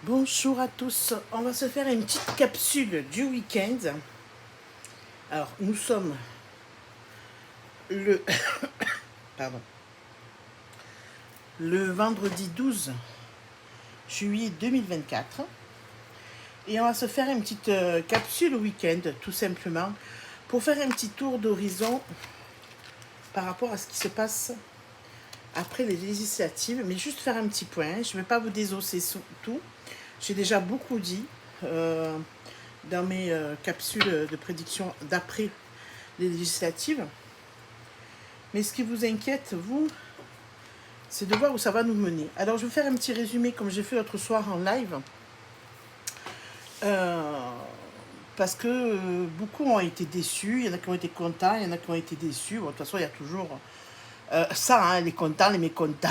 Bonjour à tous, on va se faire une petite capsule du week-end. Alors, nous sommes le, pardon, le vendredi 12 juillet 2024 et on va se faire une petite capsule week-end, tout simplement, pour faire un petit tour d'horizon par rapport à ce qui se passe après les législatives, mais juste faire un petit point. Je ne vais pas vous désosser tout. J'ai déjà beaucoup dit dans mes capsules de prédiction d'après les législatives. Mais ce qui vous inquiète, vous, c'est de voir où ça va nous mener. Alors, je vais faire un petit résumé comme j'ai fait l'autre soir en live. Parce que beaucoup ont été déçus, il y en a qui ont été contents, il y en a qui ont été déçus. Bon, de toute façon, il y a toujours ça, hein, les contents, les mécontents,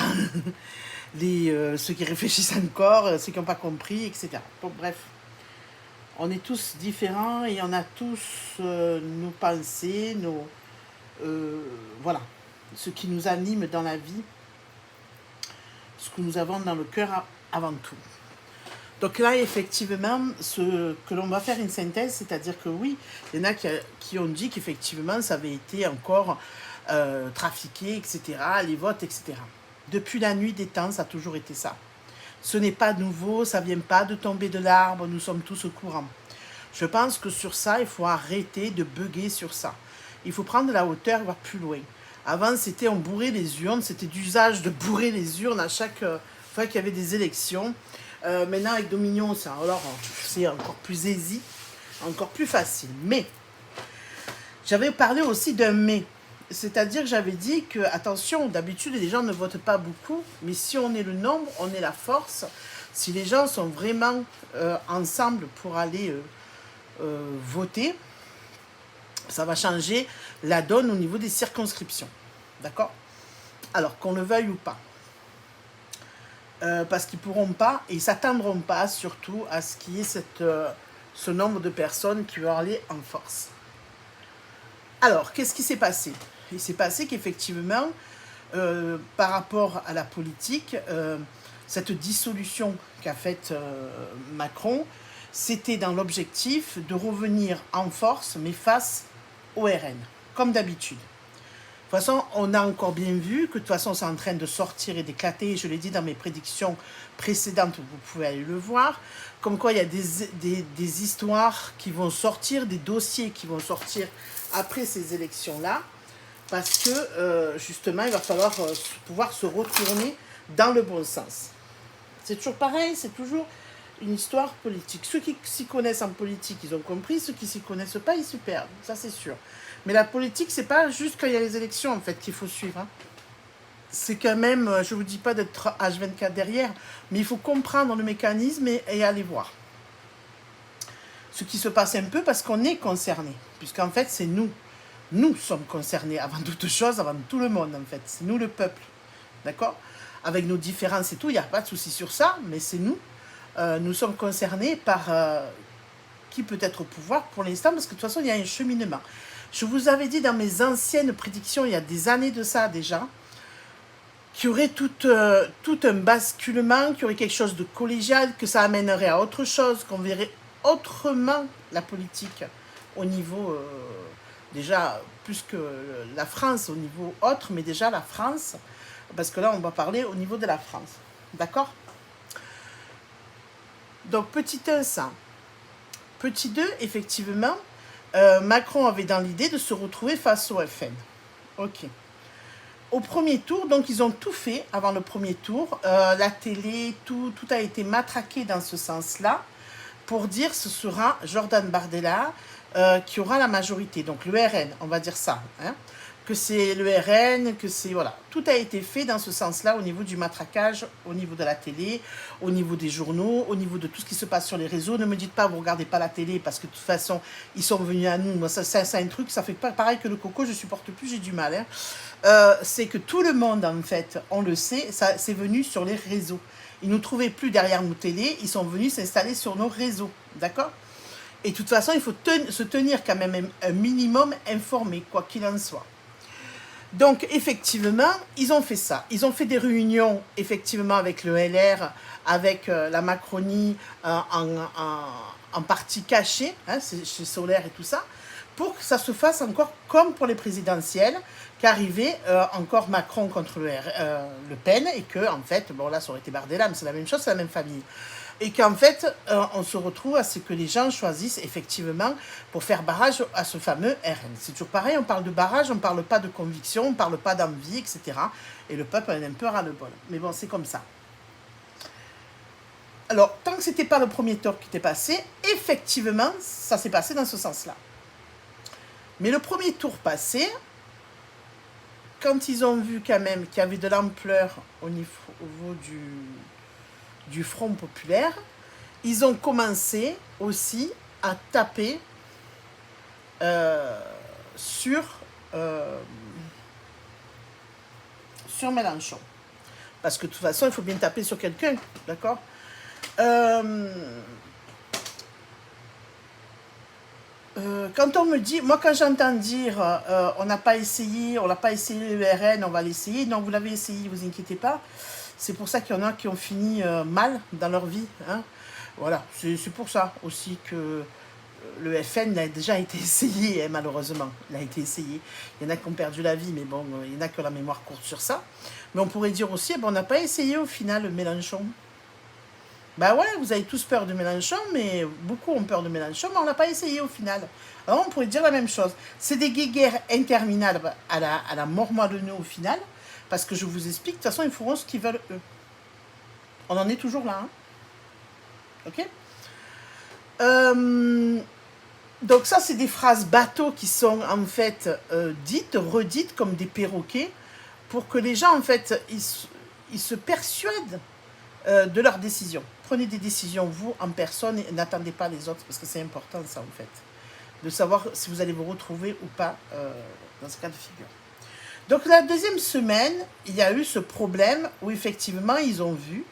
ceux qui réfléchissent encore, ceux qui n'ont pas compris, etc. Bon, bref, on est tous différents et on a tous nos pensées, voilà, ce qui nous anime dans la vie, ce que nous avons dans le cœur avant tout. Donc là, effectivement, ce que l'on va faire une synthèse, c'est-à-dire que oui, il y en a qui ont dit qu'effectivement, ça avait été encore trafiqué, etc., les votes, etc. Depuis la nuit des temps, ça a toujours été ça. Ce n'est pas nouveau, ça ne vient pas de tomber de l'arbre, nous sommes tous au courant. Je pense que sur ça, il faut arrêter de bugger sur ça. Il faut prendre de la hauteur et voir plus loin. Avant, c'était on bourrait les urnes, c'était d'usage de bourrer les urnes à chaque fois qu'il y avait des élections. Maintenant, avec Dominion, c'est encore plus aisé, encore plus facile. Mais, j'avais parlé aussi d'un mais. C'est-à-dire que j'avais dit que, attention, d'habitude, les gens ne votent pas beaucoup, mais si on est le nombre, on est la force. Si les gens sont vraiment ensemble pour aller voter, ça va changer la donne au niveau des circonscriptions. D'accord? Alors, qu'on le veuille ou pas. Parce qu'ils ne pourront pas, et ils ne s'attendront pas surtout à ce qu'il y ait ce nombre de personnes qui vont aller en force. Alors, qu'est-ce qui s'est passé? Il s'est passé qu'effectivement, par rapport à la politique, cette dissolution qu'a faite Macron, c'était dans l'objectif de revenir en force, mais face au RN, comme d'habitude. De toute façon, on a encore bien vu que de toute façon, c'est en train de sortir et d'éclater. Je l'ai dit dans mes prédictions précédentes, vous pouvez aller le voir. Comme quoi, il y a des histoires qui vont sortir, des dossiers qui vont sortir après ces élections-là. Parce que, justement, il va falloir pouvoir se retourner dans le bon sens. C'est toujours pareil, c'est toujours une histoire politique. Ceux qui s'y connaissent en politique, ils ont compris. Ceux qui ne s'y connaissent pas, ils se perdent. Ça, c'est sûr. Mais la politique, c'est pas juste quand il y a les élections, en fait, qu'il faut suivre. Hein. C'est quand même, je ne vous dis pas d'être H24 derrière, mais il faut comprendre le mécanisme et aller voir ce qui se passe un peu parce qu'on est concerné. Puisqu'en fait, c'est nous. Nous sommes concernés avant toute chose, avant tout le monde, en fait. C'est nous, le peuple. D'accord? Avec nos différences et tout, il n'y a pas de souci sur ça, mais c'est nous. Nous sommes concernés par qui peut être au pouvoir pour l'instant, parce que de toute façon, il y a un cheminement. Je vous avais dit dans mes anciennes prédictions, il y a des années de ça déjà, qu'il y aurait tout un basculement, qu'il y aurait quelque chose de collégial, que ça amènerait à autre chose, qu'on verrait autrement la politique au niveau, déjà, plus que la France, au niveau autre, mais déjà la France, parce que là, on va parler au niveau de la France. D'accord? Donc, petit 1, ça. Petit 2, effectivement, Macron avait dans l'idée de se retrouver face au FN. Ok. Au premier tour, donc ils ont tout fait avant le premier tour. La télé, tout a été matraqué dans ce sens-là pour dire ce sera Jordan Bardella qui aura la majorité. Donc le RN, on va dire ça. Hein, que c'est le RN, que c'est... Voilà. Tout a été fait dans ce sens-là au niveau du matraquage, au niveau de la télé, au niveau des journaux, au niveau de tout ce qui se passe sur les réseaux. Ne me dites pas, vous ne regardez pas la télé parce que de toute façon, ils sont venus à nous. Moi, ça c'est un truc, ça fait pas pareil que le coco, je supporte plus, j'ai du mal. Hein. C'est que tout le monde, en fait, on le sait, ça c'est venu sur les réseaux. Ils ne nous trouvaient plus derrière nos télés, ils sont venus s'installer sur nos réseaux. D'accord? Et de toute façon, il faut se tenir quand même un minimum informé, quoi qu'il en soit. Donc, effectivement, ils ont fait ça. Ils ont fait des réunions, effectivement, avec le LR, avec la Macronie en partie cachée, hein, chez Solaire et tout ça, pour que ça se fasse encore comme pour les présidentielles, qu'arrivait encore Macron contre Le Pen, et que, en fait, bon là, ça aurait été Bardella, mais c'est la même chose, c'est la même famille. Et qu'en fait, on se retrouve à ce que les gens choisissent effectivement pour faire barrage à ce fameux RN. C'est toujours pareil, on parle de barrage, on ne parle pas de conviction, on ne parle pas d'envie, etc. Et le peuple en a un peu ras-le-bol. Mais bon, c'est comme ça. Alors, tant que ce n'était pas le premier tour qui était passé, effectivement, ça s'est passé dans ce sens-là. Mais le premier tour passé, quand ils ont vu quand même qu'il y avait de l'ampleur au niveau du Front populaire, ils ont commencé aussi à taper sur Mélenchon. Parce que de toute façon, il faut bien taper sur quelqu'un, d'accord? Quand on me dit, moi quand j'entends dire on n'a pas essayé le RN, on va l'essayer, non, vous l'avez essayé, vous inquiétez pas. C'est pour ça qu'il y en a qui ont fini mal dans leur vie. Hein. Voilà, c'est pour ça aussi que le FN a déjà été essayé, hein, malheureusement. Il a été essayé. Il y en a qui ont perdu la vie, mais bon, il y en a qui ont la mémoire courte sur ça. Mais on pourrait dire aussi, on n'a pas essayé au final Mélenchon. Ben ouais, vous avez tous peur de Mélenchon, mais beaucoup ont peur de Mélenchon, mais on n'a pas essayé au final. Alors on pourrait dire la même chose. C'est des guéguerres interminables à la mort moelleux au final, parce que je vous explique, de toute façon, ils feront ce qu'ils veulent eux. On en est toujours là. Hein. Ok. Donc ça, c'est des phrases bateaux qui sont en fait dites, redites comme des perroquets, pour que les gens, en fait, ils se persuadent de leurs décisions. Prenez des décisions, vous, en personne, et n'attendez pas les autres, parce que c'est important, ça, en fait, de savoir si vous allez vous retrouver ou pas dans ce cas de figure. Donc, la deuxième semaine, il y a eu ce problème où, effectivement, ils ont vu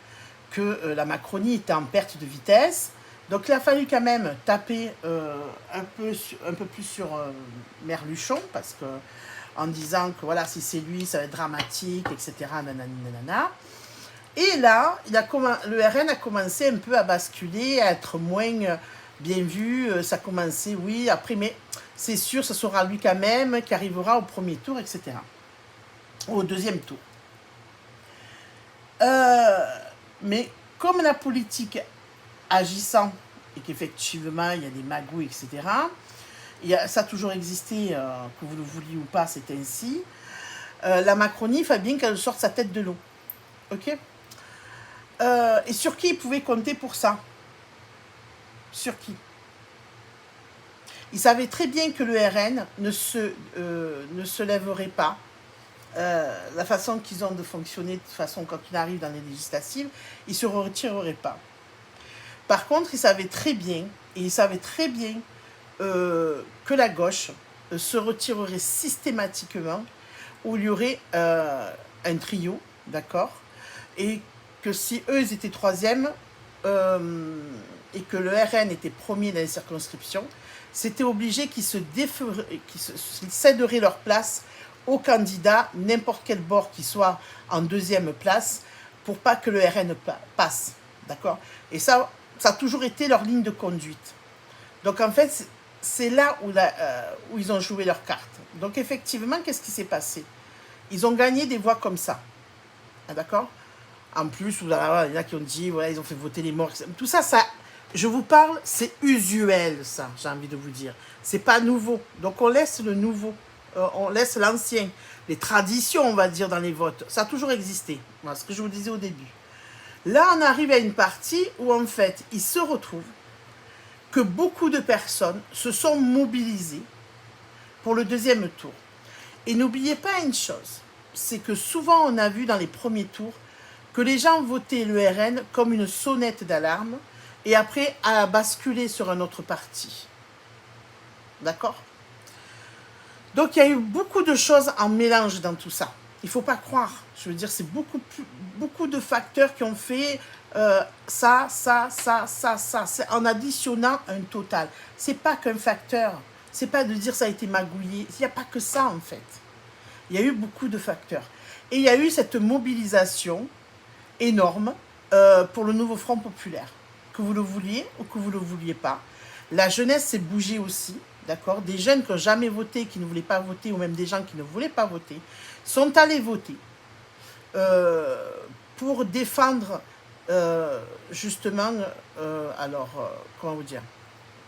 que la Macronie était en perte de vitesse. Donc, il a fallu quand même taper un peu plus sur Merluchon, parce que en disant que, voilà, si c'est lui, ça va être dramatique, etc., nanana. Et là, le RN a commencé un peu à basculer, à être moins bien vu. Ça a commencé, oui, après, mais c'est sûr, ce sera lui quand même qui arrivera au premier tour, etc. Au deuxième tour. Mais comme la politique agissant, et qu'effectivement, il y a des magouilles, etc., ça a toujours existé, que vous le vouliez ou pas, c'est ainsi. La Macronie, il fallait bien qu'elle sorte sa tête de l'eau. Ok ? Et sur qui ils pouvaient compter pour ça? Sur qui? Ils savaient très bien que le RN ne se lèverait pas. La façon qu'ils ont de fonctionner, de toute façon, quand il arrive dans les législatives, ils ne se retireraient pas. Par contre, ils savaient très bien, que la gauche se retirerait systématiquement, où il y aurait un trio, d'accord? Et que si eux, ils étaient troisième, et que le RN était premier dans les circonscriptions, c'était obligé qu'ils céderaient leur place aux candidats, n'importe quel bord qui soit en deuxième place, pour pas que le RN passe. D'accord? Et ça a toujours été leur ligne de conduite. Donc en fait, c'est là où ils ont joué leur carte. Donc effectivement, qu'est-ce qui s'est passé? Ils ont gagné des voix comme ça. Ah, d'accord? En plus, il y en a qui ont dit, voilà, ils ont fait voter les morts. Tout ça, je vous parle, c'est usuel, ça, j'ai envie de vous dire. C'est pas nouveau. Donc on laisse le nouveau, on laisse l'ancien. Les traditions, on va dire, dans les votes, ça a toujours existé. Voilà ce que je vous disais au début. Là, on arrive à une partie où, en fait, il se retrouve que beaucoup de personnes se sont mobilisées pour le deuxième tour. Et n'oubliez pas une chose, c'est que souvent, on a vu dans les premiers tours que les gens votaient le RN comme une sonnette d'alarme et après à basculer sur un autre parti. D'accord? Donc il y a eu beaucoup de choses en mélange dans tout ça. Il ne faut pas croire. Je veux dire, c'est beaucoup de facteurs qui ont fait ça, en additionnant un total. C'est pas qu'un facteur. C'est pas de dire ça a été magouillé. Il n'y a pas que ça en fait. Il y a eu beaucoup de facteurs. Et il y a eu cette mobilisation énorme pour le nouveau Front populaire. Que vous le vouliez ou que vous ne le vouliez pas. La jeunesse s'est bougée aussi, d'accord? Des jeunes qui n'ont jamais voté, qui ne voulaient pas voter, ou même des gens qui ne voulaient pas voter, sont allés voter pour défendre justement, comment vous dire,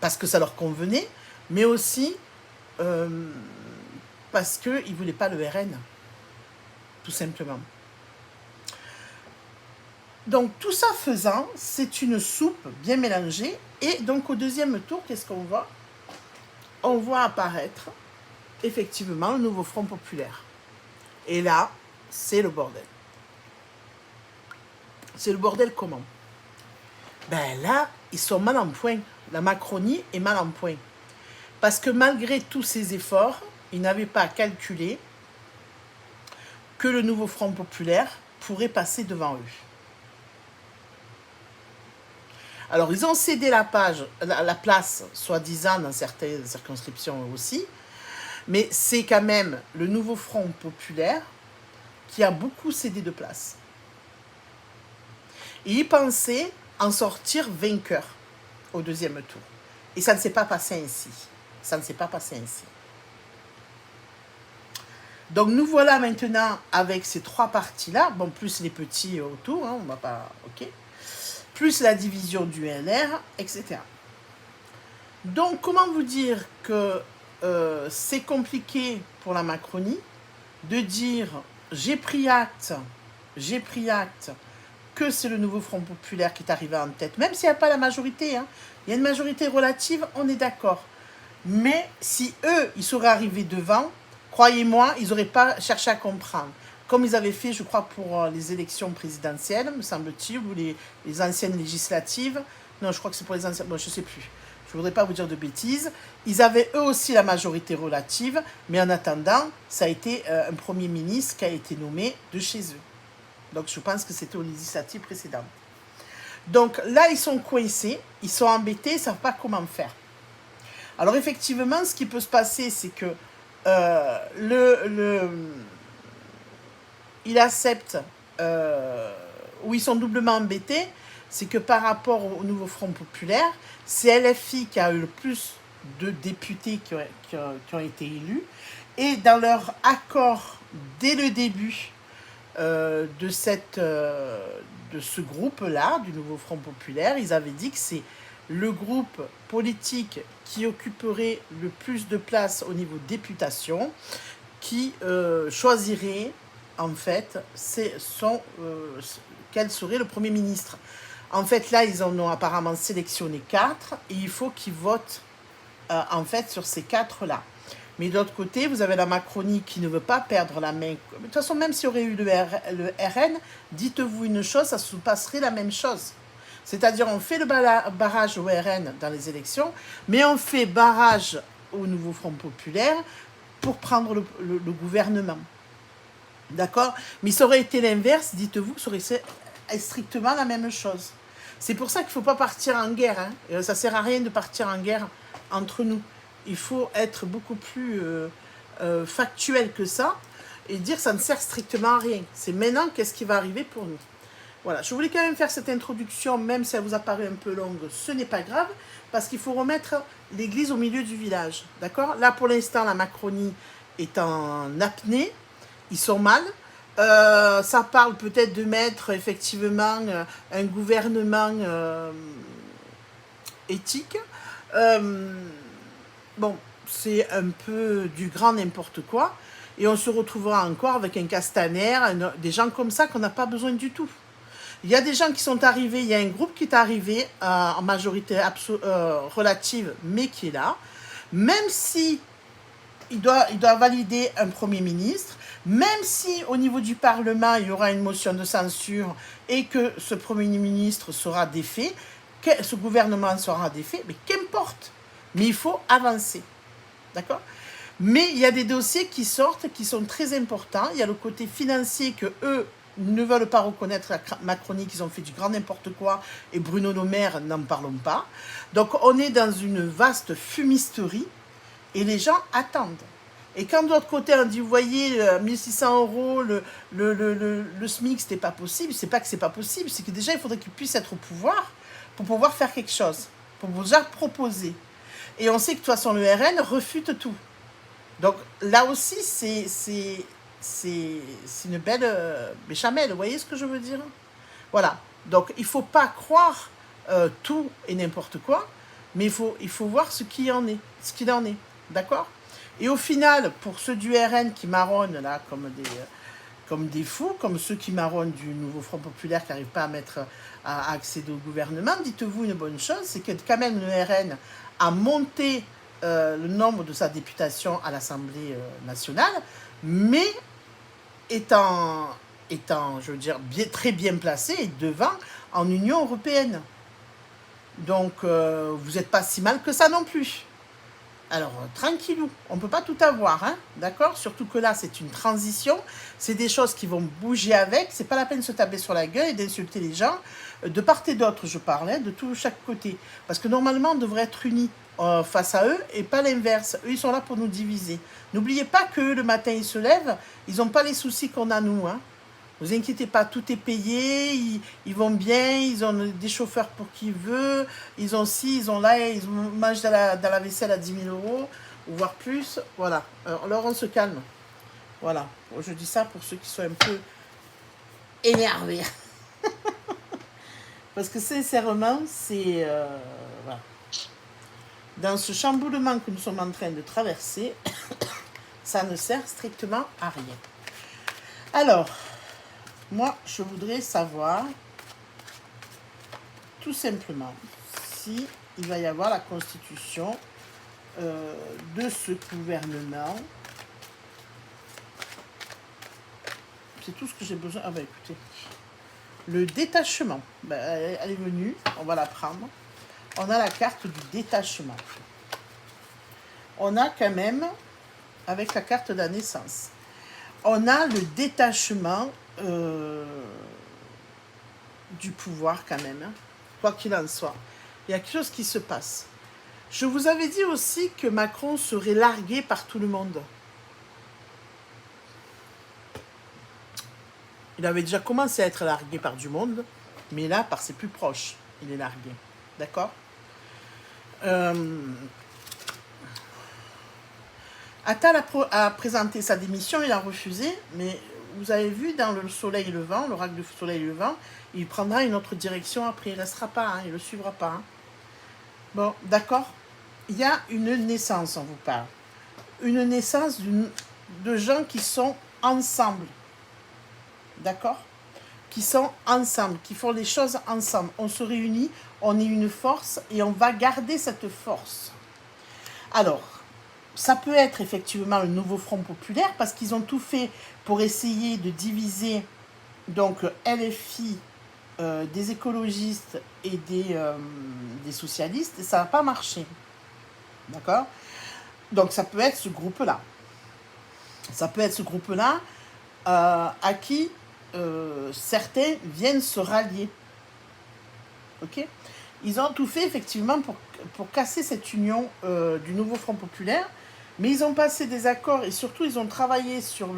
parce que ça leur convenait, mais aussi parce qu'ils ne voulaient pas le RN, tout simplement. Donc tout ça faisant, c'est une soupe bien mélangée. Et donc au deuxième tour, qu'est-ce qu'on voit? On voit apparaître effectivement le nouveau Front populaire. Et là, c'est le bordel. C'est le bordel comment? Ben là, ils sont mal en point. La Macronie est mal en point. Parce que malgré tous ces efforts, ils n'avaient pas calculé que le nouveau Front populaire pourrait passer devant eux. Alors, ils ont cédé la place, soi-disant, dans certaines circonscriptions aussi, mais c'est quand même le nouveau Front populaire qui a beaucoup cédé de place. Et ils pensaient en sortir vainqueur au deuxième tour. Et ça ne s'est pas passé ainsi. Ça ne s'est pas passé ainsi. Donc, nous voilà maintenant avec ces trois partis-là, bon, plus les petits autour, hein, on va pas... Ok. Plus la division du LR, etc. Donc, comment vous dire que c'est compliqué pour la Macronie de dire j'ai pris acte que c'est le nouveau Front populaire qui est arrivé en tête, même s'il n'y a pas la majorité, hein. Il y a une majorité relative, on est d'accord. Mais si eux, ils seraient arrivés devant, croyez-moi, ils n'auraient pas cherché à comprendre. Comme ils avaient fait, je crois, pour les élections présidentielles, me semble-t-il, ou les anciennes législatives. Non, je crois que c'est pour les anciennes... Bon, je ne sais plus. Je ne voudrais pas vous dire de bêtises. Ils avaient eux aussi la majorité relative, mais en attendant, ça a été un Premier ministre qui a été nommé de chez eux. Donc, je pense que c'était aux législatives précédentes. Donc, là, ils sont coincés, ils sont embêtés, ils ne savent pas comment faire. Alors, effectivement, ce qui peut se passer, c'est que ils acceptent, ou ils sont doublement embêtés, c'est que par rapport au nouveau Front populaire, c'est LFI qui a eu le plus de députés qui ont été élus, et dans leur accord dès le début de ce groupe-là, du nouveau Front populaire, ils avaient dit que c'est le groupe politique qui occuperait le plus de place au niveau députation, qui choisirait en fait quel serait le Premier ministre. En fait, là, ils en ont apparemment sélectionné 4 et il faut qu'ils votent en fait sur ces 4-là. Mais de l'autre côté, vous avez la Macronie qui ne veut pas perdre la main. De toute façon, même s'il y aurait eu le RN, dites-vous une chose, ça se passerait la même chose. C'est-à-dire, on fait le barrage au RN dans les élections, mais on fait barrage au nouveau Front populaire pour prendre le gouvernement. D'accord? Mais ça aurait été l'inverse, dites-vous, ça aurait été strictement la même chose. C'est pour ça qu'il ne faut pas partir en guerre. Hein. Ça ne sert à rien de partir en guerre entre nous. Il faut être beaucoup plus factuel que ça et dire que ça ne sert strictement à rien. C'est maintenant qu'est-ce qui va arriver pour nous. Voilà, je voulais quand même faire cette introduction, même si elle vous apparaît un peu longue, ce n'est pas grave, parce qu'il faut remettre l'église au milieu du village, d'accord? Là, pour l'instant, la Macronie est en apnée, ils sont mal. Ça parle peut-être de mettre effectivement un gouvernement éthique. Bon, c'est un peu du grand n'importe quoi. Et on se retrouvera encore avec un Castaner, des gens comme ça qu'on n'a pas besoin du tout. Il y a des gens qui sont arrivés, il y a un groupe qui est arrivé en majorité relative, mais qui est là. Même si il doit valider un Premier ministre, même si au niveau du Parlement, il y aura une motion de censure et que ce Premier ministre sera défait, que ce gouvernement sera défait, mais qu'importe. Mais il faut avancer. D'accord? Mais il y a des dossiers qui sortent, qui sont très importants. Il y a le côté financier que eux ne veulent pas reconnaître la Macronie, qu'ils ont fait du grand n'importe quoi, et Bruno Le Maire, n'en parlons pas. Donc on est dans une vaste fumisterie, et les gens attendent. Et quand de l'autre côté, on dit, vous voyez, 1600 euros, le SMIC, c'était pas possible, c'est pas que c'est pas possible, c'est que déjà, il faudrait qu'il puisse être au pouvoir pour pouvoir faire quelque chose, pour déjà proposer. Et on sait que de toute façon, le RN refute tout. Donc là aussi, c'est une belle béchamel, vous voyez ce que je veux dire? Voilà, donc il ne faut pas croire tout et n'importe quoi, mais il faut voir ce qu'il en est, d'accord? Et au final, pour ceux du RN qui marronnent là comme des fous, comme ceux qui marronnent du nouveau Front Populaire qui n'arrivent pas à accéder au gouvernement, dites-vous une bonne chose, c'est que quand même le RN a monté le nombre de sa députation à l'Assemblée nationale, mais étant, je veux dire, très bien placé et devant en Union européenne. Donc, vous n'êtes pas si mal que ça non plus. Alors, tranquillou, on ne peut pas tout avoir, hein, d'accord? Surtout que là, c'est une transition, c'est des choses qui vont bouger avec, c'est pas la peine de se taper sur la gueule et d'insulter les gens, de part et d'autre, je parlais, de chaque côté. Parce que normalement, on devrait être unis face à eux et pas l'inverse. Eux, ils sont là pour nous diviser. N'oubliez pas qu'eux, le matin, ils se lèvent, ils n'ont pas les soucis qu'on a nous, hein. Vous inquiétez pas, tout est payé, ils vont bien, ils ont des chauffeurs pour qui veut, ils ont ci, ils ont là, ils mangent dans la vaisselle à 10 000 euros, ou voire plus. Voilà, alors on se calme. Voilà, je dis ça pour ceux qui sont un peu énervés. Parce que sincèrement, c'est... voilà. Dans ce chamboulement que nous sommes en train de traverser, ça ne sert strictement à rien. Alors... moi, je voudrais savoir, tout simplement, si il va y avoir la constitution de ce gouvernement. C'est tout ce que j'ai besoin. Ah bah écoutez, le détachement, ben, elle est venue, on va la prendre. On a la carte du détachement. On a quand même, avec la carte de la naissance, on a le détachement du pouvoir quand même, hein. Quoi qu'il en soit. Il y a quelque chose qui se passe. Je vous avais dit aussi que Macron serait largué par tout le monde. Il avait déjà commencé à être largué par du monde, mais là, par ses plus proches, il est largué. D'accord ? Attal a présenté sa démission, il a refusé, mais vous avez vu dans le soleil levant, l'oracle du soleil levant, il prendra une autre direction après, il ne restera pas, hein, il ne le suivra pas. Hein. Bon, d'accord. Il y a une naissance, on vous parle. Une naissance de gens qui sont ensemble. D'accord ? Qui sont ensemble, qui font les choses ensemble. On se réunit, on est une force et on va garder cette force. Alors, ça peut être effectivement le nouveau Front Populaire parce qu'ils ont tout fait pour essayer de diviser donc LFI, des écologistes et des socialistes, et ça n'a pas marché. D'accord ? Donc ça peut être ce groupe-là. Ça peut être ce groupe-là à qui certains viennent se rallier. Ok ? Ils ont tout fait effectivement pour casser cette union du nouveau Front Populaire, mais ils ont passé des accords et surtout ils ont travaillé sur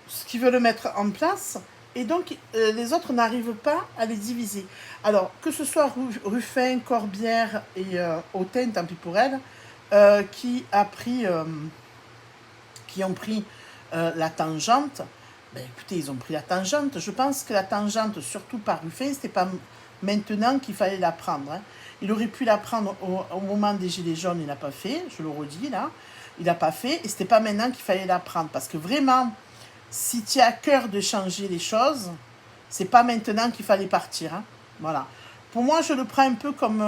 ce qu'ils veulent mettre en place, et donc les autres n'arrivent pas à les diviser. Alors, que ce soit Ruffin, Corbière et Autain, tant pis pour elle, qui ont pris la tangente, ben, écoutez, ils ont pris la tangente. Je pense que la tangente, surtout par Ruffin, c'était pas maintenant qu'il fallait la prendre. Hein. Il aurait pu la prendre au moment des Gilets jaunes, il n'a pas fait, je le redis là, il n'a pas fait, et c'était pas maintenant qu'il fallait la prendre, parce que vraiment, si tu as à cœur de changer les choses, c'est pas maintenant qu'il fallait partir. Hein. Voilà. Pour moi, je le prends un peu comme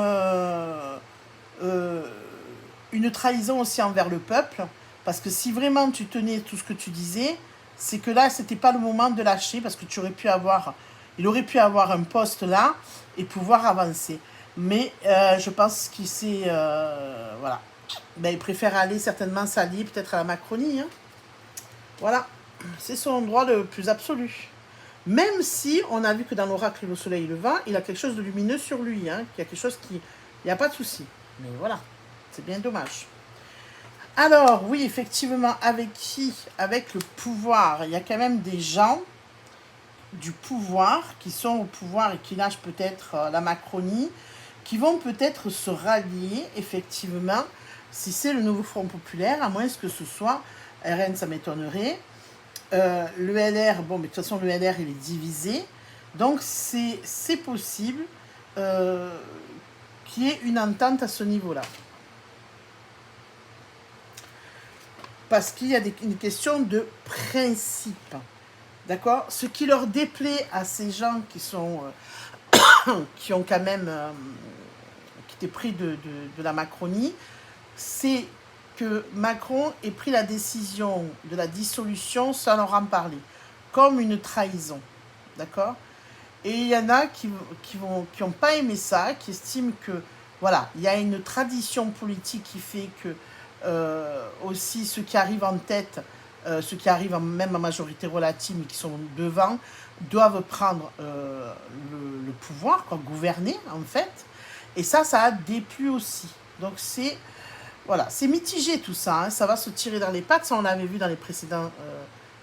une trahison aussi envers le peuple, parce que si vraiment tu tenais tout ce que tu disais, c'est que là, c'était pas le moment de lâcher, parce que il aurait pu avoir un poste là et pouvoir avancer. Mais je pense qu'il s'est... voilà. Ben, il préfère aller certainement s'allier peut-être à la Macronie. Hein. Voilà. C'est son droit le plus absolu. Même si on a vu que dans l'oracle le soleil levant, il a quelque chose de lumineux sur lui. Hein, il y a quelque chose qui... Il n'y a pas de souci. Mais voilà. C'est bien dommage. Alors, oui, effectivement, avec qui? Avec le pouvoir. Il y a quand même des gens du pouvoir qui sont au pouvoir et qui lâchent peut-être la Macronie, qui vont peut-être se rallier, effectivement, si c'est le nouveau Front Populaire, à moins que ce soit RN, ça m'étonnerait. Le LR, bon, mais de toute façon, le LR, il est divisé. Donc, c'est possible qu'il y ait une entente à ce niveau-là. Parce qu'il y a une question de principe. D'accord? Ce qui leur déplaît à ces gens qui sont qui ont quand même qui étaient pris de la Macronie, c'est que Macron ait pris la décision de la dissolution sans leur en parler, comme une trahison. D'accord? Et il y en a qui n'ont pas aimé ça, qui estiment que, voilà, il y a une tradition politique qui fait que aussi ceux qui arrivent en tête, ceux qui arrivent même en majorité relative, mais qui sont devant, doivent prendre le pouvoir, quoi, gouverner en fait. Et ça a déplu aussi. Donc c'est voilà, c'est mitigé tout ça, hein. Ça va se tirer dans les pattes, ça on l'avait vu dans les précédents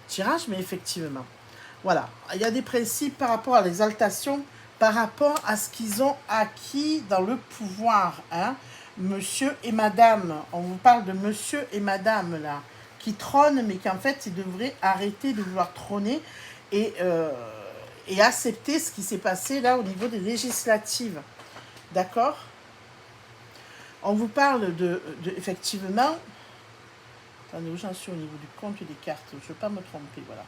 tirages, mais effectivement. Voilà, il y a des principes par rapport à l'exaltation, par rapport à ce qu'ils ont acquis dans le pouvoir, hein. Monsieur et madame, on vous parle de monsieur et madame là, qui trônent, mais qu'en fait ils devraient arrêter de vouloir trôner et accepter ce qui s'est passé là au niveau des législatives. D'accord? On vous parle effectivement, attendez, où j'en suis au niveau du compte des cartes, je ne veux pas me tromper, voilà.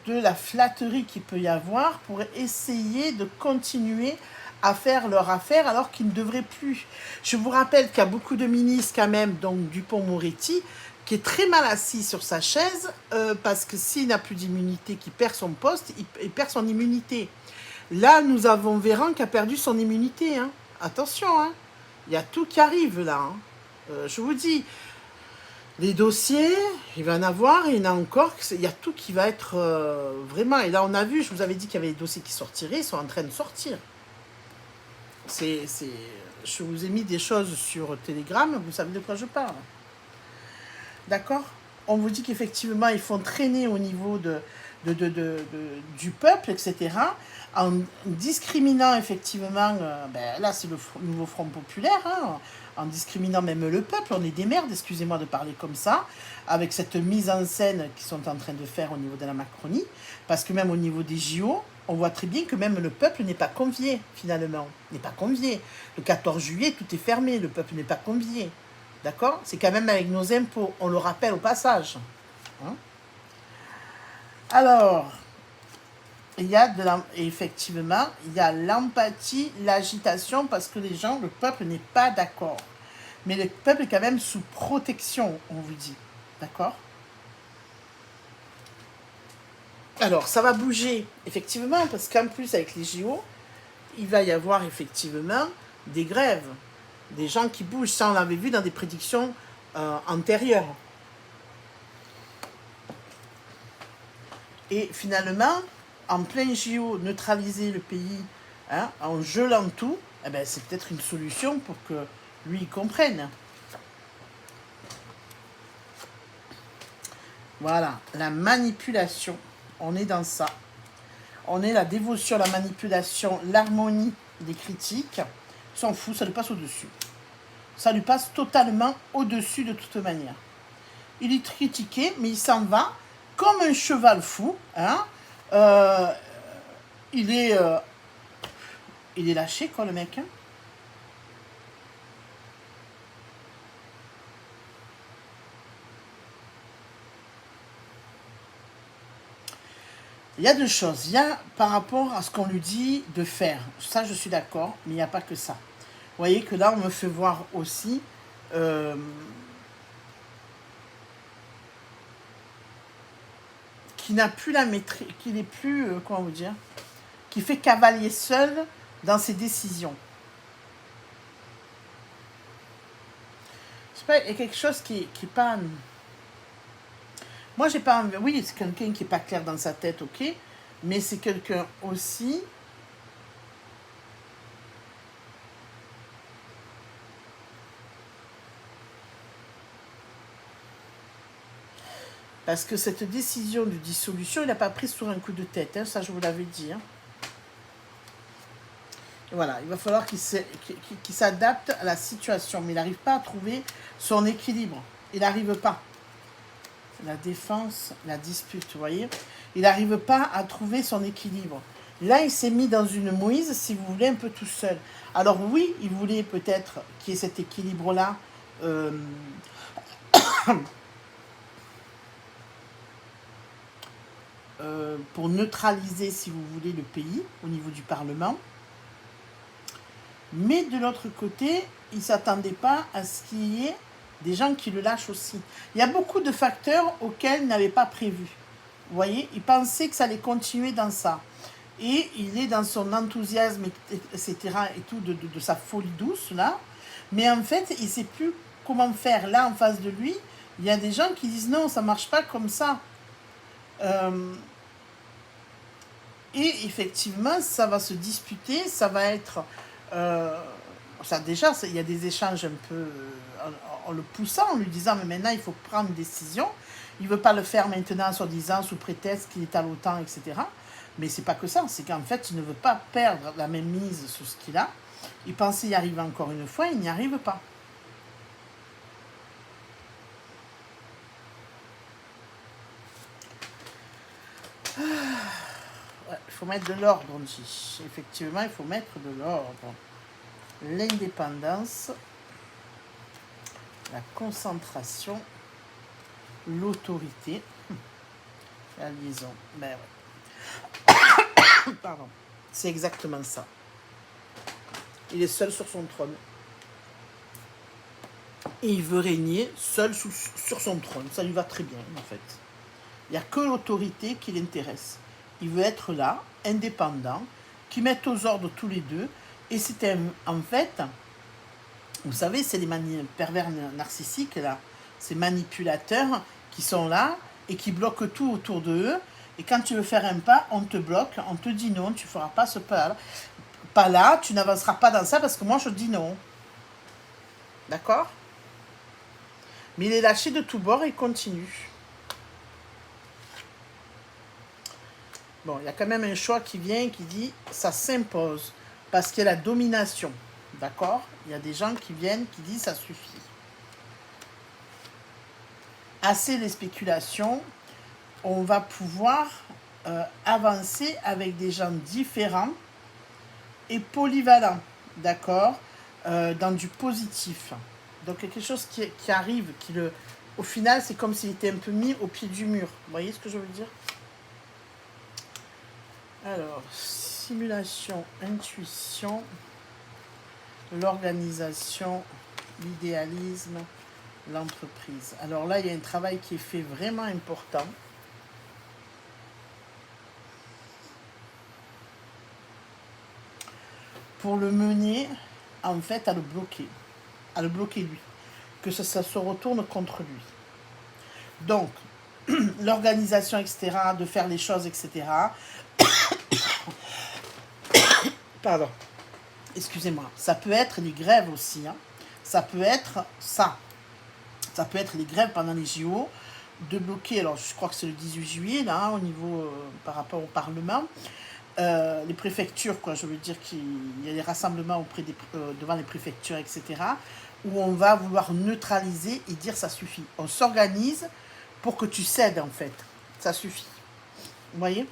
De la flatterie qu'il peut y avoir pour essayer de continuer à faire leur affaire alors qu'ils ne devraient plus. Je vous rappelle qu'il y a beaucoup de ministres quand même, donc Dupond-Moretti, qui est très mal assis sur sa chaise parce que s'il n'a plus d'immunité, qu'il perd son poste, il perd son immunité. Là, nous avons Véran qui a perdu son immunité. Hein. Attention, hein. Il y a tout qui arrive là. Hein. Je vous dis, les dossiers, il va en avoir, et il y en a encore, il y a tout qui va être vraiment... Et là, on a vu, je vous avais dit qu'il y avait des dossiers qui sortiraient, ils sont en train de sortir. Je vous ai mis des choses sur Telegram, vous savez de quoi je parle. D'accord? On vous dit qu'effectivement, ils font traîner au niveau du peuple, etc., en discriminant effectivement, là c'est le nouveau Front Populaire, hein, en discriminant même le peuple, on est des merdes, excusez-moi de parler comme ça, avec cette mise en scène qu'ils sont en train de faire au niveau de la Macronie, parce que même au niveau des JO, on voit très bien que même le peuple n'est pas convié, finalement, n'est pas convié. Le 14 juillet, tout est fermé, le peuple n'est pas convié. D'accord? C'est quand même avec nos impôts, on le rappelle au passage. Hein? Alors, effectivement, il y a l'empathie, l'agitation, parce que les gens, le peuple n'est pas d'accord. Mais le peuple est quand même sous protection, on vous dit. D'accord? Alors, ça va bouger, effectivement, parce qu'en plus, avec les JO, il va y avoir effectivement des grèves. Des gens qui bougent. Ça, on l'avait vu dans des prédictions antérieures. Et finalement, en plein JO, neutraliser le pays, hein, en gelant tout, eh ben, c'est peut-être une solution pour que lui comprenne. Voilà, la manipulation. On est dans ça. On est la dévotion, la manipulation, l'harmonie des critiques. S'en fout, ça lui passe au-dessus. Ça lui passe totalement au-dessus de toute manière. Il est critiqué, mais il s'en va comme un cheval fou. Hein. Il est lâché, quoi, le mec. Hein. Il y a deux choses. Il y a par rapport à ce qu'on lui dit de faire. Ça, je suis d'accord, mais il n'y a pas que ça. Vous voyez que là, on me fait voir aussi... qui n'a plus la maîtrise, qui n'est plus, comment vous dire, qui fait cavalier seul dans ses décisions. Je sais pas, il y a quelque chose qui est pas... Moi, j'ai pas envie... Oui, c'est quelqu'un qui n'est pas clair dans sa tête, ok, mais c'est quelqu'un aussi... Parce que cette décision de dissolution, il n'a pas prise sur un coup de tête, hein, ça je vous l'avais dit. Hein. Voilà, il va falloir qu'il s'adapte à la situation, mais il n'arrive pas à trouver son équilibre. Il n'arrive pas. La défense, la dispute, vous voyez. Il n'arrive pas à trouver son équilibre. Là, il s'est mis dans une mouise, si vous voulez, un peu tout seul. Alors oui, il voulait peut-être qu'il y ait cet équilibre-là. Pour neutraliser, si vous voulez, le pays au niveau du Parlement. Mais de l'autre côté, il ne s'attendait pas à ce qu'il y ait des gens qui le lâchent aussi. Il y a beaucoup de facteurs auxquels il n'avait pas prévu. Vous voyez, il pensait que ça allait continuer dans ça. Et il est dans son enthousiasme, etc. et tout, de sa folie douce, là. Mais en fait, il ne sait plus comment faire. Là, en face de lui, il y a des gens qui disent non, ça ne marche pas comme ça. Et effectivement, ça va se disputer, ça va être... ça déjà, il y a des échanges un peu en le poussant, en lui disant mais maintenant il faut prendre une décision. Il ne veut pas le faire maintenant, soi-disant, sous prétexte qu'il est à l'OTAN, etc. Mais c'est pas que ça, c'est qu'en fait il ne veut pas perdre la même mise sur ce qu'il a. Il pensait y arriver encore une fois, il n'y arrive pas. Ouais, il faut mettre de l'ordre, on dit. Effectivement, il faut mettre de l'ordre. L'indépendance, la concentration, l'autorité, la liaison. Ben ouais. Pardon. C'est exactement ça. Il est seul sur son trône. Et il veut régner seul sur son trône. Ça lui va très bien, en fait. Il n'y a que l'autorité qui l'intéresse. Il veut être là, indépendant, qui mette aux ordres tous les deux. Et c'est en fait, vous savez, c'est les pervers narcissiques, là, ces manipulateurs qui sont là et qui bloquent tout autour d'eux. Et quand tu veux faire un pas, on te bloque, on te dit non, tu ne feras pas ce pas-là. Pas là, tu n'avanceras pas dans ça parce que moi je dis non. D'accord? Mais il est lâché de tous bords et il continue. Bon, il y a quand même un choix qui vient qui dit ça s'impose parce qu'il y a la domination. D'accord? Il y a des gens qui viennent qui disent ça suffit. Assez les spéculations, on va pouvoir avancer avec des gens différents et polyvalents. D'accord? Dans du positif. Donc quelque chose qui arrive, au final, c'est comme s'il était un peu mis au pied du mur. Vous voyez ce que je veux dire? Alors, simulation, intuition, l'organisation, l'idéalisme, l'entreprise. Alors là, il y a un travail qui est fait vraiment important. Pour le mener, en fait, à le bloquer lui, que ça se retourne contre lui. Donc, l'organisation, etc., de faire les choses, etc. Pardon, excusez-moi. Ça peut être les grèves aussi. Hein. Ça peut être ça. Ça peut être les grèves pendant les JO, de bloquer, alors je crois que c'est le 18 juillet, là, au niveau, par rapport au Parlement. Les préfectures, quoi, je veux dire qu'il y a des rassemblements devant les préfectures, etc., où on va vouloir neutraliser et dire ça suffit. On s'organise pour que tu cèdes, en fait. Ça suffit. Vous voyez?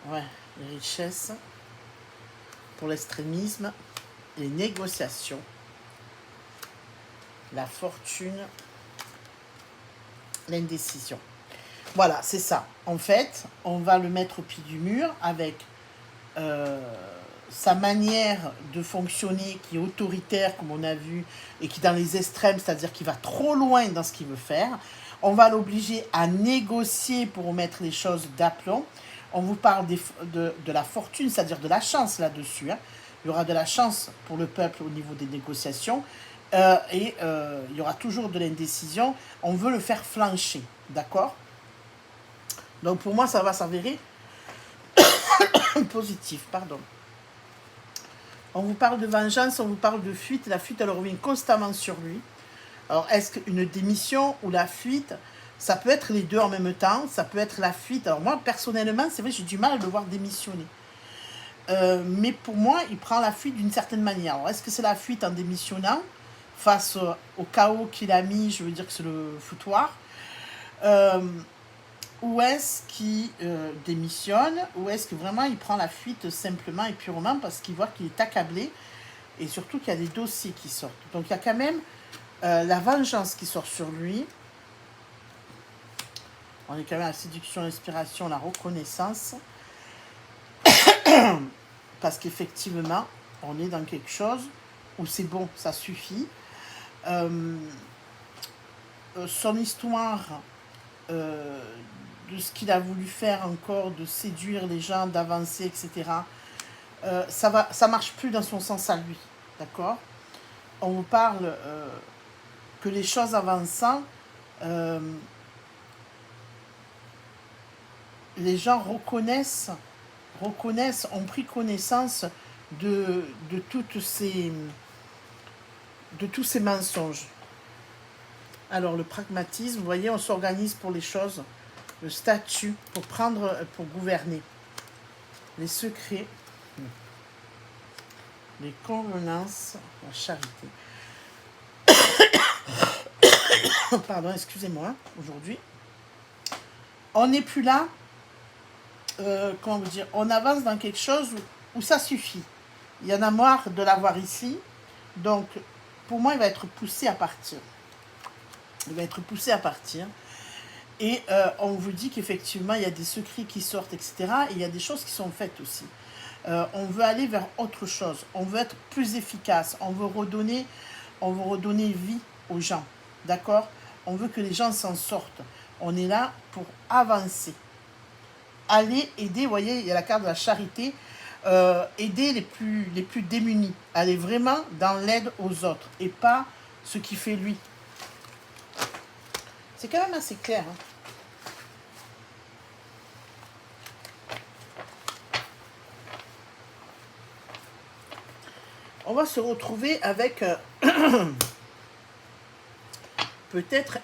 Ouais, les richesses, pour l'extrémisme, les négociations, la fortune, l'indécision. Voilà, c'est ça. En fait, on va le mettre au pied du mur avec sa manière de fonctionner qui est autoritaire, comme on a vu, et qui est dans les extrêmes, c'est-à-dire qu'il va trop loin dans ce qu'il veut faire. On va l'obliger à négocier pour remettre les choses d'aplomb. On vous parle de la fortune, c'est-à-dire de la chance là-dessus. Hein. Il y aura de la chance pour le peuple au niveau des négociations. Il y aura toujours de l'indécision. On veut le faire flancher. D'accord? Donc pour moi, ça va s'avérer positif. Pardon. On vous parle de vengeance, on vous parle de fuite. La fuite, elle revient constamment sur lui. Alors, est-ce qu'une démission ou la fuite, ça peut être les deux en même temps, ça peut être la fuite. Alors moi, personnellement, c'est vrai, j'ai du mal à le voir démissionner. Mais pour moi, il prend la fuite d'une certaine manière. Alors, est-ce que c'est la fuite en démissionnant face au chaos qu'il a mis, je veux dire que c'est le foutoir, ou est-ce qu'il démissionne, ou est-ce que vraiment il prend la fuite simplement et purement parce qu'il voit qu'il est accablé et surtout qu'il y a des dossiers qui sortent. Donc il y a quand même la vengeance qui sort sur lui. On est quand même à la séduction, l'inspiration, la reconnaissance. Parce qu'effectivement, on est dans quelque chose où c'est bon, ça suffit. Son histoire, de ce qu'il a voulu faire encore, de séduire les gens, d'avancer, etc., ça marche plus dans son sens à lui. D'accord? On vous parle que les choses avançant, les gens reconnaissent, ont pris connaissance de tous ces mensonges. Alors le pragmatisme, vous voyez, on s'organise pour les choses, le statut, pour gouverner, les secrets, les convenances, la charité. Pardon, excusez-moi, aujourd'hui. On n'est plus là, comment vous dire, on avance dans quelque chose où ça suffit. Il y en a marre de l'avoir ici, donc pour moi, il va être poussé à partir. Il va être poussé à partir. Et on vous dit qu'effectivement, il y a des secrets qui sortent, etc. Et il y a des choses qui sont faites aussi. On veut aller vers autre chose. On veut être plus efficace. On veut redonner vie aux gens. D'accord? On veut que les gens s'en sortent. On est là pour avancer. Aller aider, vous voyez, il y a la carte de la charité. Aider les plus démunis. Aller vraiment dans l'aide aux autres. Et pas ce qui fait lui. C'est quand même assez clair. Hein. On va se retrouver avec peut-être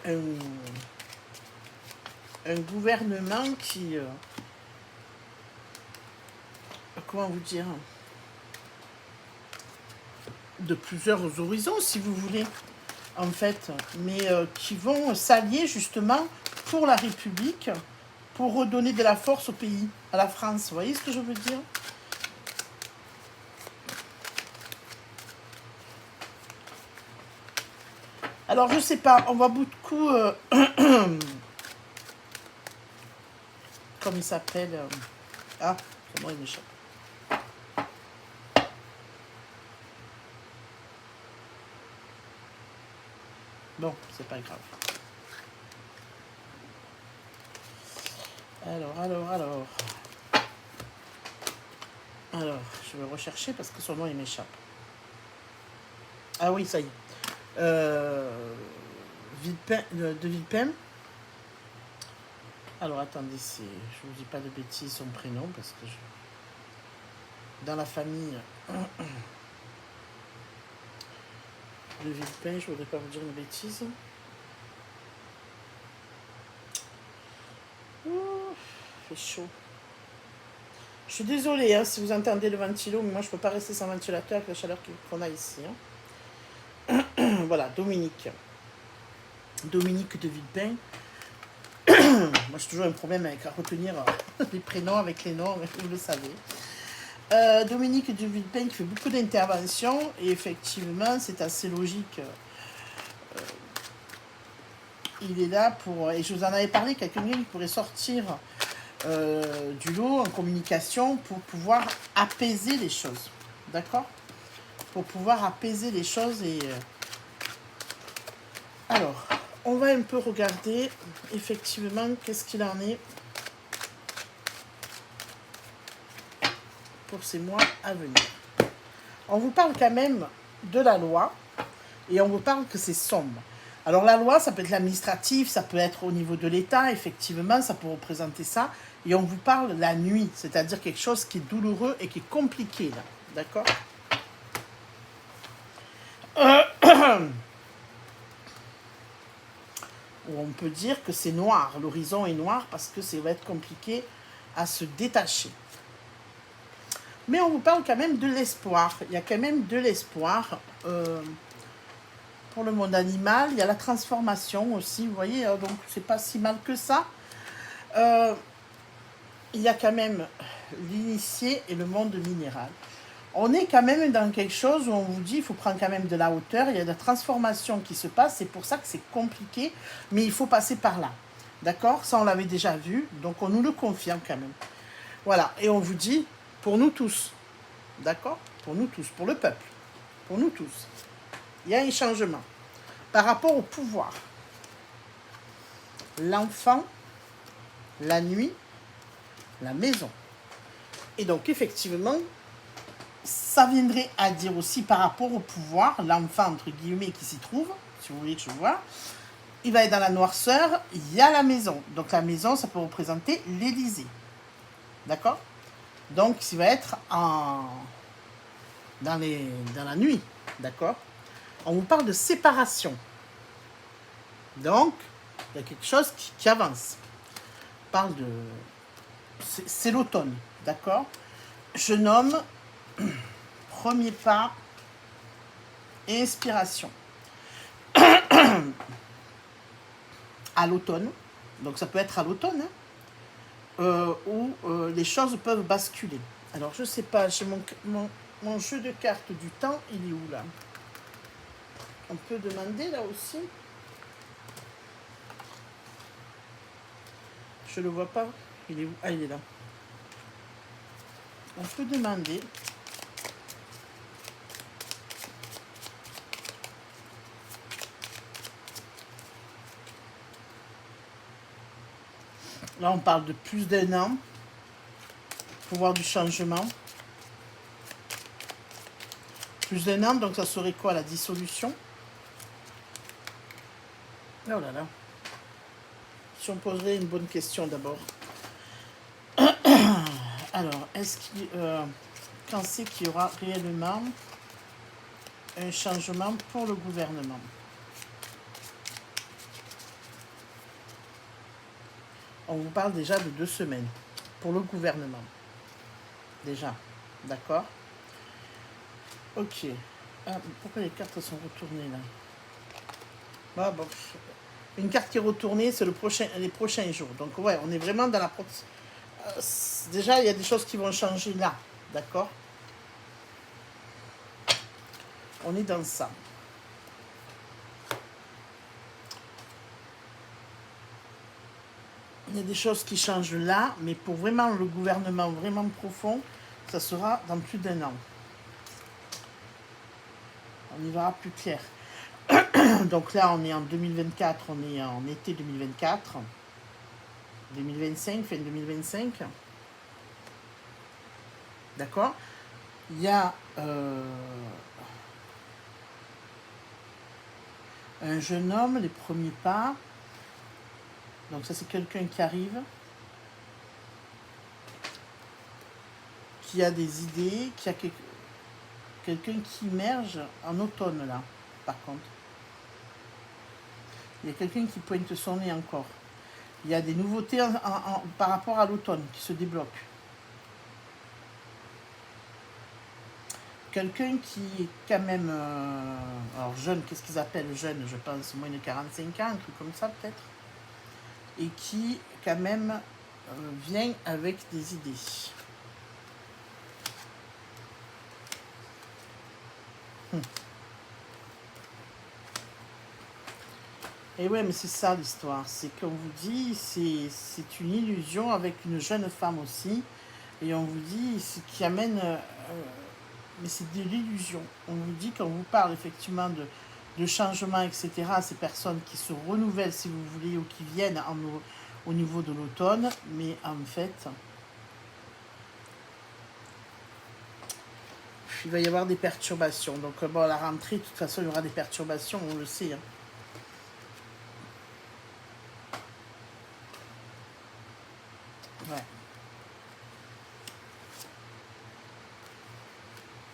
un gouvernement qui... comment vous dire, de plusieurs horizons, si vous voulez, en fait, mais qui vont s'allier justement pour la République, pour redonner de la force au pays, à la France. Vous voyez ce que je veux dire? Alors, je sais pas, on voit beaucoup... comme il s'appelle... ah, c'est moi, il m'échappe. Bon, c'est pas grave. Alors, je vais rechercher parce que son nom, il m'échappe. Ah oui, ça y est. De Villepin. Alors, attendez, je vous dis pas de bêtises son prénom parce que dans la famille de Villepin, je voudrais pas vous dire une bêtise. Fait chaud. Je suis désolée hein, si vous entendez le ventilo, mais moi je peux pas rester sans ventilateur avec la chaleur qu'on a ici. Hein. Voilà, Dominique de Villepin. Moi j'ai toujours un problème avec à retenir les prénoms avec les noms, vous le savez. Dominique de Villepin qui fait beaucoup d'interventions et effectivement c'est assez logique. Il est là pour, et je vous en avais parlé, quelqu'un qui pourrait sortir du lot en communication pour pouvoir apaiser les choses. D'accord? Pour pouvoir apaiser les choses et... Alors, on va un peu regarder effectivement qu'est-ce qu'il en est pour ces mois à venir. On vous parle quand même de la loi et on vous parle que c'est sombre. Alors la loi, ça peut être l'administratif, ça peut être au niveau de l'État, effectivement, ça peut représenter ça. Et on vous parle la nuit, c'est-à-dire quelque chose qui est douloureux et qui est compliqué, là. D'accord? on peut dire que c'est noir, l'horizon est noir parce que ça va être compliqué à se détacher. Mais on vous parle quand même de l'espoir. Il y a quand même de l'espoir pour le monde animal. Il y a la transformation aussi, vous voyez, donc c'est pas si mal que ça. Il y a quand même l'initié et le monde minéral. On est quand même dans quelque chose où on vous dit il faut prendre quand même de la hauteur, il y a de la transformation qui se passe, c'est pour ça que c'est compliqué, mais il faut passer par là. D'accord? Ça, on l'avait déjà vu, donc on nous le confirme quand même. Voilà, et on vous dit, pour nous tous, d'accord? Pour nous tous, pour le peuple, pour nous tous, il y a un changement. Par rapport au pouvoir, l'enfant, la nuit, la maison. Et donc, effectivement, ça viendrait à dire aussi par rapport au pouvoir, l'enfant, entre guillemets, qui s'y trouve, si vous voulez que je vois, il va être dans la noirceur, il y a la maison. Donc la maison, ça peut représenter l'Élysée. D'accord? Donc, il va être dans la nuit. D'accord? On vous parle de séparation. Donc, il y a quelque chose qui avance. On parle de... C'est l'automne. D'accord? Je nomme... Premier pas, inspiration. À l'automne, donc ça peut être à l'automne, où les choses peuvent basculer. Alors je sais pas, j'ai mon jeu de cartes du temps, il est où là? On peut demander là aussi. Je le vois pas. Il est où? Ah, il est là. On peut demander. Là, on parle de plus d'un an. Pouvoir du changement. Plus d'un an, donc ça serait quoi la dissolution? Oh là là. Si on poserait une bonne question d'abord. Alors, est-ce qu'il quand c'est qu'il y aura réellement un changement pour le gouvernement? On vous parle déjà de 2 semaines pour le gouvernement. Déjà, d'accord? Ok. Ah, pourquoi les cartes sont retournées là? Ah, bon. Une carte qui est retournée, c'est les prochains jours. Donc ouais, on est vraiment dans la... déjà, il y a des choses qui vont changer là, d'accord? On est dans ça. Il y a des choses qui changent là, mais pour vraiment le gouvernement vraiment profond, ça sera dans plus d'un an. On y verra plus clair. Donc là, on est en 2024, on est en été 2024. 2025, fin 2025. D'accord? Il y a un jeune homme, les premiers pas. Donc ça, c'est quelqu'un qui arrive, qui a des idées, qui a quelqu'un qui émerge en automne, là, par contre. Il y a quelqu'un qui pointe son nez encore. Il y a des nouveautés par rapport à l'automne qui se débloquent. Quelqu'un qui est quand même... alors jeune, qu'est-ce qu'ils appellent jeune? Je pense moins de 45 ans, un truc comme ça peut-être. Et qui, quand même, vient avec des idées. Et ouais, mais c'est ça l'histoire. C'est qu'on vous dit, c'est une illusion avec une jeune femme aussi. Et on vous dit, ce qui amène... mais c'est de l'illusion. On vous dit, quand on vous parle effectivement de changement, etc., ces personnes qui se renouvellent, si vous voulez, ou qui viennent au niveau de l'automne, mais en fait, il va y avoir des perturbations. Donc, bon, à la rentrée, de toute façon, il y aura des perturbations, on le sait. Hein. Ouais.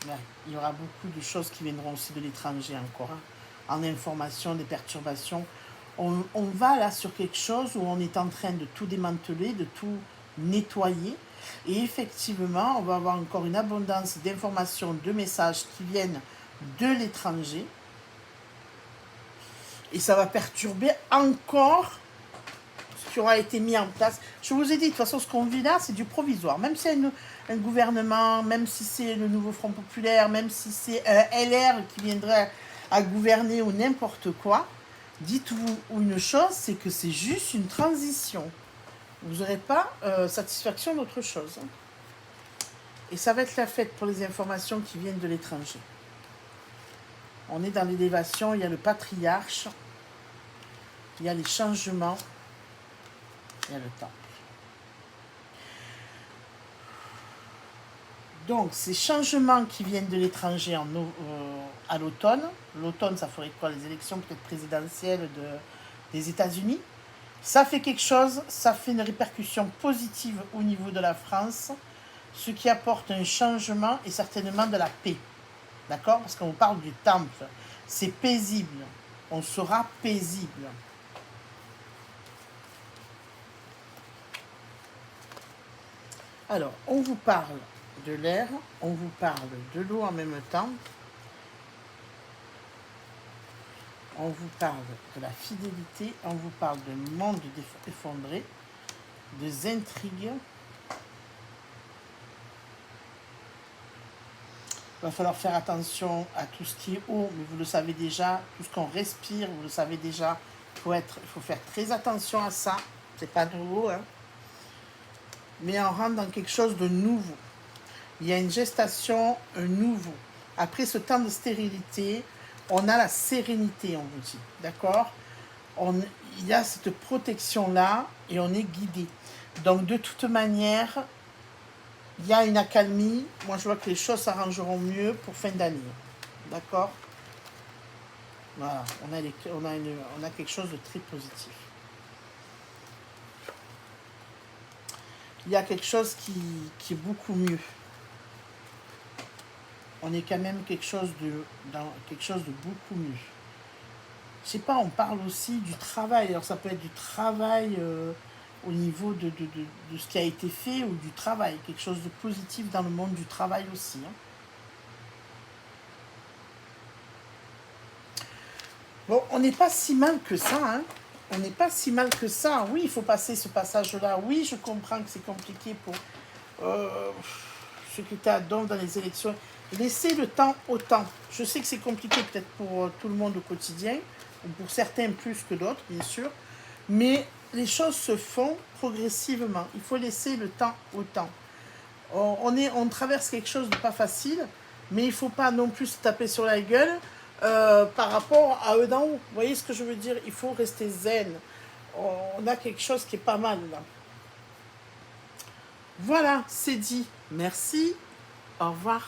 Ouais. Il y aura beaucoup de choses qui viendront aussi de l'étranger encore. Hein. En information, des perturbations. On va là sur quelque chose où on est en train de tout démanteler, de tout nettoyer. Et effectivement, on va avoir encore une abondance d'informations, de messages qui viennent de l'étranger. Et ça va perturber encore ce qui aura été mis en place. Je vous ai dit, de toute façon, ce qu'on vit là, c'est du provisoire. Même si c'est un gouvernement, même si c'est le nouveau Front Populaire, même si c'est un LR qui viendrait à gouverner ou n'importe quoi, dites-vous une chose, c'est que c'est juste une transition. Vous n'aurez pas satisfaction d'autre chose. Et ça va être la fête pour les informations qui viennent de l'étranger. On est dans l'élévation, il y a le patriarche, il y a les changements, il y a le temple. Donc, ces changements qui viennent de l'étranger à l'automne, l'automne, ça ferait quoi? Les élections peut-être présidentielles des États-Unis. Ça fait quelque chose, ça fait une répercussion positive au niveau de la France, ce qui apporte un changement et certainement de la paix. D'accord? Parce qu'on parle du temple. C'est paisible. On sera paisible. Alors, on vous parle de l'air, on vous parle de l'eau en même temps. On vous parle de la fidélité, on vous parle de monde effondré, des intrigues. Il va falloir faire attention à tout ce qui est eau, mais vous le savez déjà, tout ce qu'on respire, vous le savez déjà. Il faut faire très attention à ça. C'est pas nouveau, hein. Mais on rentre dans quelque chose de nouveau. Il y a une gestation, un nouveau. Après ce temps de stérilité, on a la sérénité, on vous dit. D'accord? Il y a cette protection-là et on est guidé. Donc, de toute manière, il y a une accalmie. Moi, je vois que les choses s'arrangeront mieux pour fin d'année. D'accord? Voilà, on a quelque chose de très positif. Il y a quelque chose qui est beaucoup mieux. On est quand même dans quelque chose de beaucoup mieux. Je sais pas, on parle aussi du travail. Alors ça peut être du travail au niveau de ce qui a été fait ou du travail. Quelque chose de positif dans le monde du travail aussi. Hein. Bon, on n'est pas si mal que ça. Hein. On n'est pas si mal que ça. Oui, il faut passer ce passage-là. Oui, je comprends que c'est compliqué pour ceux qui étaient à Donf dans les élections. Laissez le temps au temps. Je sais que c'est compliqué peut-être pour tout le monde au quotidien, ou pour certains plus que d'autres, bien sûr, mais les choses se font progressivement. Il faut laisser le temps au temps. On traverse quelque chose de pas facile, mais il ne faut pas non plus se taper sur la gueule par rapport à eux d'en haut. Vous voyez ce que je veux dire? Il faut rester zen. On a quelque chose qui est pas mal là. Voilà, c'est dit. Merci. Au revoir.